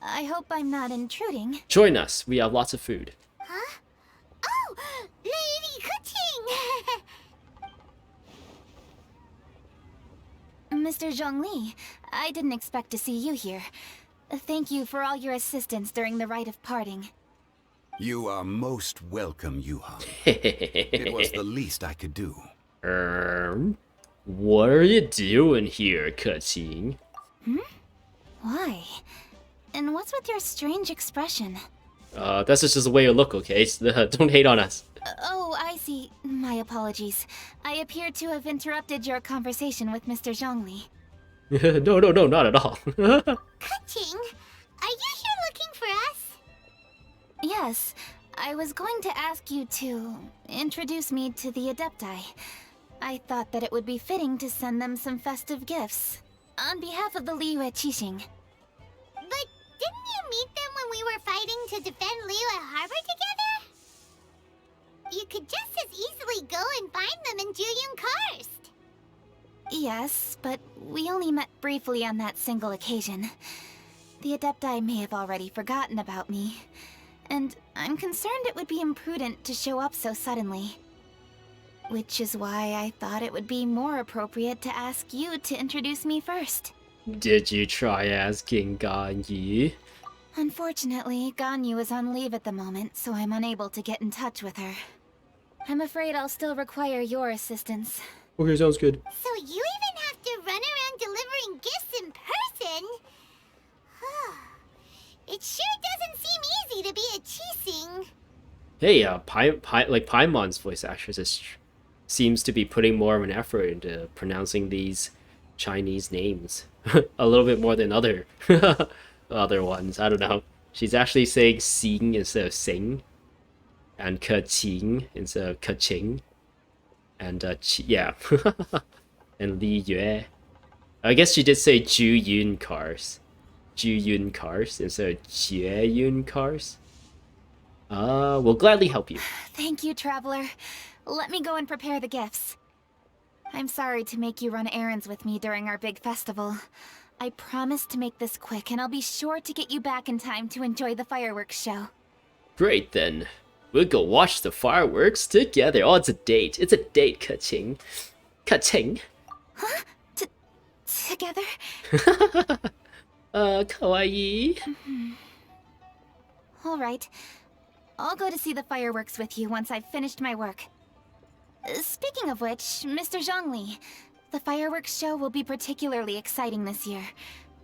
I hope I'm not intruding. Join us. We have lots of food. Huh? Oh, Lady Keqing! Mr. Zhongli, I didn't expect to see you here. Thank you for all your assistance during the rite of parting. You are most welcome, Yuheng. It was the least I could do. What are you doing here, Keqing? Why? And what's with your strange expression? That's just the way you look, okay? Don't hate on us. Oh, I see. My apologies. I appear to have interrupted your conversation with Mr. Zhongli. No, not at all. Keqing, are you here looking for us? Yes, I was going to ask you to introduce me to the Adepti. I thought that it would be fitting to send them some festive gifts. On behalf of the Liyue Keqing. But didn't you meet them when we were fighting to defend Liyue Harbor together? You could just as easily go and find them in Juyun Karst. Yes, but we only met briefly on that single occasion. The Adepti may have already forgotten about me, and I'm concerned it would be imprudent to show up so suddenly. Which is why I thought it would be more appropriate to ask you to introduce me first. Did you try asking Ganyu? Unfortunately, Ganyu is on leave at the moment, so I'm unable to get in touch with her. I'm afraid I'll still require your assistance. Okay, sounds good. So you even have to run around delivering gifts in person? It sure doesn't seem easy to be a Keqing. Hey, like Paimon's voice actress seems to be putting more of an effort into pronouncing these Chinese names. A little bit more than other ones. I don't know. She's actually saying Xing instead of Sing, and Keqing instead of Keqing, and yeah, and Liyue. I guess she did say Juyun Cars, Juyun Cars instead of Jieyun Cars. We'll gladly help you. Thank you, Traveler. Let me go and prepare the gifts. I'm sorry to make you run errands with me during our big festival. I promise to make this quick, and I'll be sure to get you back in time to enjoy the fireworks show. Great then. We'll go watch the fireworks together. Oh, it's a date. It's a date, Keqing. Keqing. Huh? Together? Kawaii. All right. I'll go to see the fireworks with you once I've finished my work. Speaking of which, Mr. Zhongli, the fireworks show will be particularly exciting this year.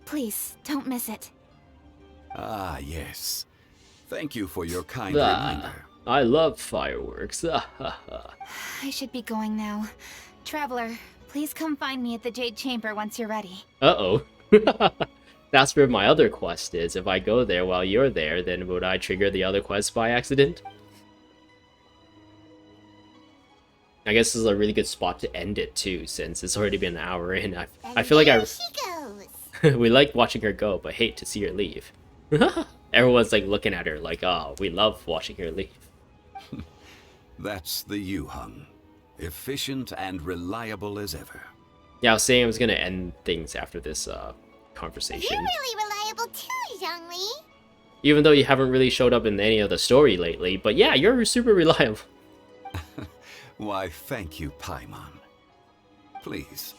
Please, don't miss it. Ah, yes. Thank you for your kind reminder. I love fireworks. I should be going now. Traveler, please come find me at the Jade Chamber once you're ready. Uh-oh. That's where my other quest is. If I go there while you're there, then would I trigger the other quest by accident? I guess this is a really good spot to end it too, since it's already been an hour in. I feel like there she goes. we like watching her go, but hate to see her leave. Everyone's like looking at her like, oh, we love watching her leave. That's the Yuheng. Efficient and reliable as ever. Yeah, I was saying I was gonna end things after this conversation. You're really reliable too, Zhongli. Even though you haven't really showed up in any of the story lately, but yeah, you're super reliable. Why, thank you, Paimon. Please,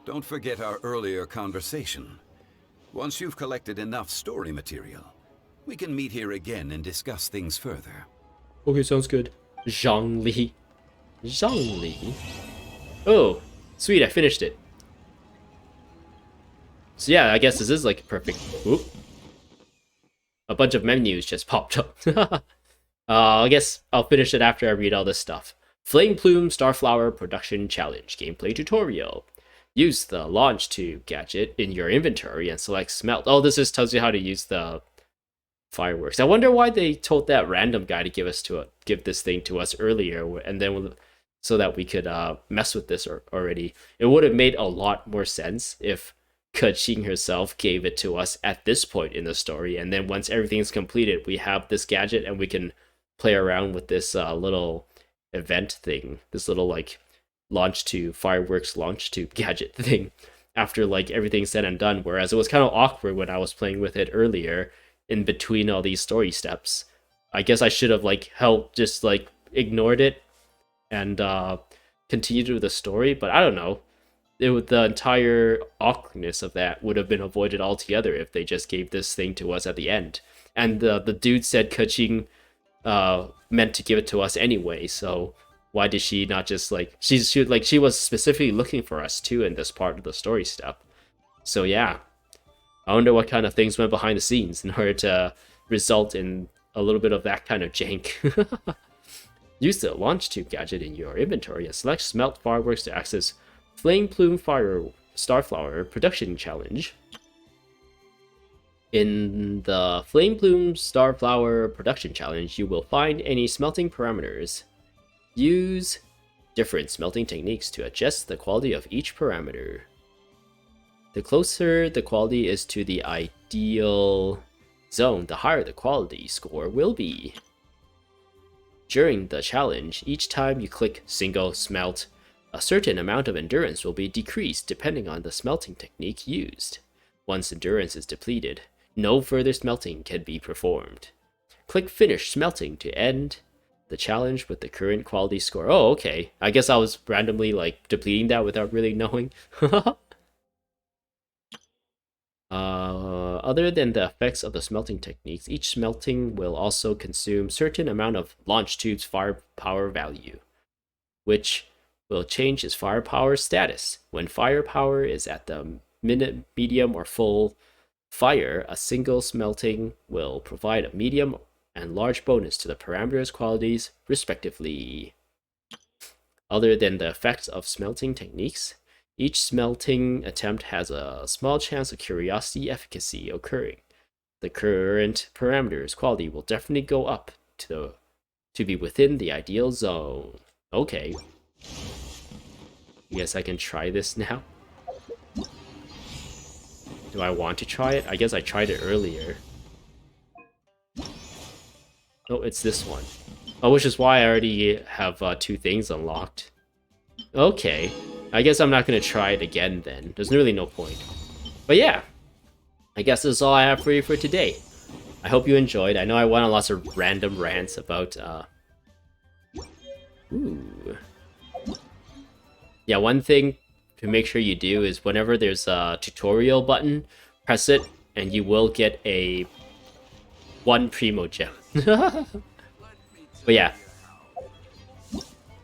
don't forget our earlier conversation. Once you've collected enough story material, we can meet here again and discuss things further. Okay, sounds good. Zhongli. Zhongli? Oh, sweet, I finished it. So yeah, I guess this is like a perfect... Oop. A bunch of menus just popped up. I guess I'll finish it after I read all this stuff. Flame Plume Starflower Production Challenge Gameplay Tutorial. Use the Launch Tube gadget in your inventory and select Smelt. Oh, this just tells you how to use the fireworks. I wonder why they told that random guy to give this thing to us earlier, and then so that we could mess with this already. It would have made a lot more sense if Keqing herself gave it to us at this point in the story, and then once everything's completed, we have this gadget and we can play around with this little event thing, this little like fireworks launch tube gadget thing after like everything's said and done. Whereas it was kind of awkward when I was playing with it earlier in between all these story steps. I guess I should have like just like ignored it and continued with the story, but I don't know. The entire awkwardness of that would have been avoided altogether if they just gave this thing to us at the end. And the dude said Keqing meant to give it to us anyway, so why did she not just like she was specifically looking for us too in this part of the story step. So yeah, I wonder what kind of things went behind the scenes in order to result in a little bit of that kind of jank. Use the Launch Tube gadget in your inventory and select Smelt Fireworks to access Flame Plume Starflower Production Challenge. In the Flame Plume Starflower Production Challenge, you will find any smelting parameters. Use different smelting techniques to adjust the quality of each parameter. The closer the quality is to the ideal zone, the higher the quality score will be. During the challenge, each time you click Single Smelt, a certain amount of endurance will be decreased depending on the smelting technique used. Once endurance is depleted, no further smelting can be performed. Click Finish Smelting to end the challenge with the current quality score. Oh, okay. I guess I was randomly like depleting that without really knowing. Other than the effects of the smelting techniques, each smelting will also consume certain amount of Launch Tube's firepower value, which will change its firepower status. When firepower is at the medium or full fire, a single smelting will provide a medium and large bonus to the parameters qualities, respectively. Other than the effects of smelting techniques, each smelting attempt has a small chance of curiosity efficacy occurring. The current parameters quality will definitely go up to be within the ideal zone. Okay. Guess I can try this now. Do I want to try it? I guess I tried it earlier. Oh, it's this one. Oh, which is why I already have 2 things unlocked. Okay. I guess I'm not going to try it again then. There's really no point. But yeah, I guess that's all I have for you for today. I hope you enjoyed. I know I went on lots of random rants about, Ooh. Yeah, one thing to make sure you do is whenever there's a tutorial button, press it, and you will get a 1 Primo Gem. But yeah.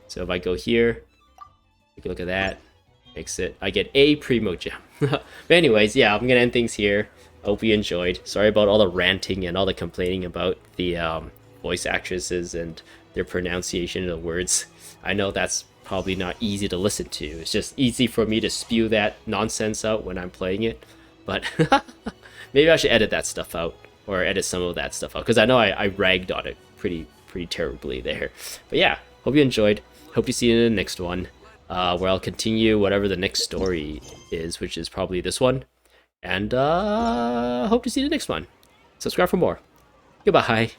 So if I go here, take a look at that, makes it, I get a Primo Gem. But anyways, yeah, I'm gonna end things here. Hope you enjoyed. Sorry about all the ranting and all the complaining about the voice actresses and their pronunciation of the words. I know that's probably not easy to listen to. It's just easy for me to spew that nonsense out when I'm playing it. But maybe I should edit that stuff out, or edit some of that stuff out, because I know I ragged on it pretty terribly there. But yeah, hope you enjoyed. Hope to see you in the next one, where I'll continue whatever the next story is, which is probably this one. And hope to see you in the next one. Subscribe for more. Goodbye.